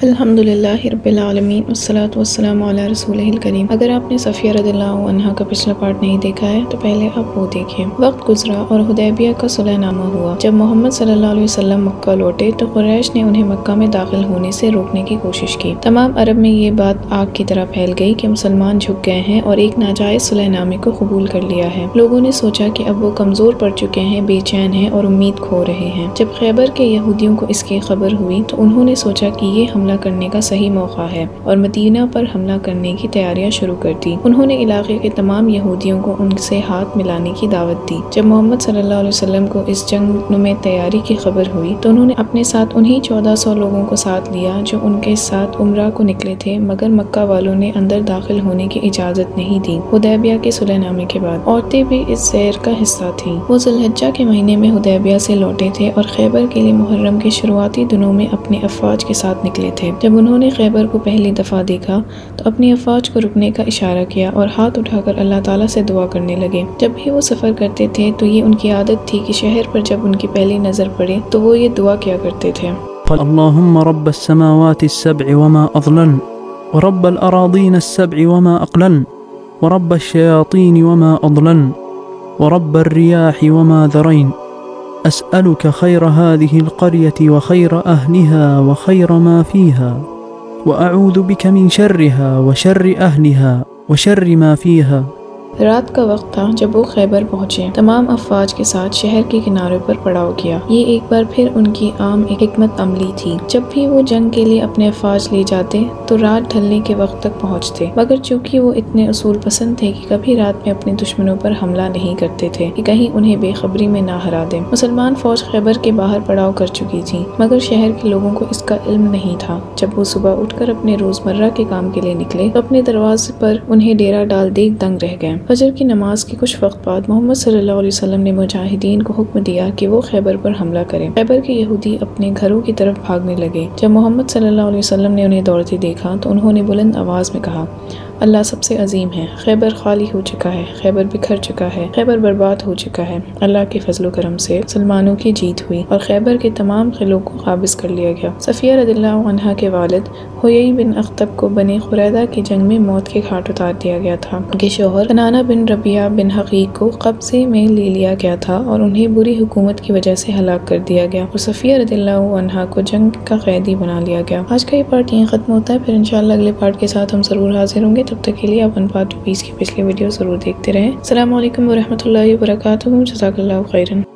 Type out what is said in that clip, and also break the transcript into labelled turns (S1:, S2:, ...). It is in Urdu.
S1: الحمدللہ رب العالمین والصلاة والسلام علی رسولہ الکریم۔ اگر آپ نے صفیہ رضی اللہ عنہا کا پچھلا پارٹ نہیں دیکھا ہے تو پہلے آپ وہ دیکھیں۔ وقت گزرا اور حدیبیہ کا صلح نامہ ہوا۔ جب محمد صلی اللہ علیہ وسلم مکہ لوٹے تو قریش نے انہیں مکہ میں داخل ہونے سے روکنے کی کوشش کی۔ تمام عرب میں یہ بات آگ کی طرح پھیل گئی کہ مسلمان جھک گئے ہیں اور ایک ناجائز صلح نامے کو قبول کر لیا ہے۔ لوگوں نے سوچا کہ اب وہ کمزور پڑ چکے ہیں، بے چین ہیں اور امید کھو رہے ہیں۔ جب خیبر کے یہودیوں کو اس کی خبر ہوئی تو انہوں نے سوچا کہ یہ حملہ کرنے کا صحیح موقع ہے اور مدینہ پر حملہ کرنے کی تیاریاں شروع کر دی۔ انہوں نے علاقے کے تمام یہودیوں کو ان سے ہاتھ ملانے کی دعوت دی۔ جب محمد صلی اللہ علیہ وسلم کو اس جنگ میں تیاری کی خبر ہوئی تو انہوں نے اپنے ساتھ انہی 1400 لوگوں کو ساتھ لیا جو ان کے ساتھ عمرہ کو نکلے تھے، مگر مکہ والوں نے اندر داخل ہونے کی اجازت نہیں دی۔ حدیبیہ کے صلح نامے کے بعد عورتیں بھی اس سیر کا حصہ تھیں۔ وہ ذی الحجہ کے مہینے میں حدیبیہ سے لوٹے تھے اور خیبر کے لیے محرم کے شروعاتی دنوں میں اپنے افواج کے ساتھ نکلے تھے۔ جب انہوں نے خیبر کو پہلی دفعہ دیکھا تو اپنی افواج کو رکنے کا اشارہ کیا اور ہاتھ اٹھا کر اللہ تعالیٰ سے دعا کرنے لگے۔ جب بھی وہ سفر کرتے تھے تو یہ ان کی عادت تھی کہ شہر پر جب ان کی پہلی نظر پڑے تو وہ یہ دعا کیا کرتے تھے:
S2: اللهم رب السماوات السبع وما أضلن ورب الأراضين السبع وما أقلن ورب الشياطين وما أضلن ورب الرياح وما ذرين أسألك خير هذه القرية وخير أهلها وخير ما فيها وأعوذ بك من شرها وشر أهلها وشر ما فيها۔
S1: رات کا وقت تھا جب وہ خیبر پہنچے۔ تمام افواج کے ساتھ شہر کے کنارے پر پڑاؤ کیا۔ یہ ایک بار پھر ان کی عام حکمت عملی تھی۔ جب بھی وہ جنگ کے لیے اپنے افواج لے جاتے تو رات ڈھلنے کے وقت تک پہنچتے، مگر چونکہ وہ اتنے اصول پسند تھے کہ کبھی رات میں اپنے دشمنوں پر حملہ نہیں کرتے تھے کہ کہیں انہیں بے خبری میں نہ ہرا دیں۔ مسلمان فوج خیبر کے باہر پڑاؤ کر چکی تھی، مگر شہر کے لوگوں کو اس کا علم نہیں تھا۔ جب وہ صبح اٹھ کر اپنے روزمرہ کے کام کے لیے نکلے تو اپنے دروازے پر انہیں ڈیرا ڈال دیکھ دنگ رہ گئے۔ فجر کی نماز کے کچھ وقت بعد محمد صلی اللہ علیہ وسلم نے مجاہدین کو حکم دیا کہ وہ خیبر پر حملہ کریں۔ خیبر کے یہودی اپنے گھروں کی طرف بھاگنے لگے۔ جب محمد صلی اللہ علیہ وسلم نے انہیں دوڑتے دیکھا تو انہوں نے بلند آواز میں کہا: اللہ سب سے عظیم ہے، خیبر خالی ہو چکا ہے، خیبر بکھر چکا ہے، خیبر برباد ہو چکا ہے۔ اللہ کے فضل و کرم سے مسلمانوں کی جیت ہوئی اور خیبر کے تمام قلعوں کو قابض کر لیا گیا۔ صفیہ رضی اللہ عنہا کے والد حیی بن اخطب کو بنی قریظہ کی جنگ میں موت کے گھاٹ اتار دیا گیا تھا۔ ان کے شوہر کنانہ بن ربیعہ بن حقیق کو قبضے میں لے لیا گیا تھا اور انہیں بری حکومت کی وجہ سے ہلاک کر دیا گیا اور صفیہ رضی اللہ عنہا کو جنگ کا قیدی بنا لیا گیا۔ آج کا یہ پارٹ یہیں ختم ہوتا ہے، پھر انشاءاللہ اگلے پارٹ کے ساتھ ہم ضرور حاضر ہوں گے۔ تب تک کے لیے آپ 1 پارٹ 20 کی پچھلی ویڈیو ضرور دیکھتے رہیں۔ السلام علیکم ورحمۃ اللہ وبرکاتہ۔ جزاک اللہ خیرن۔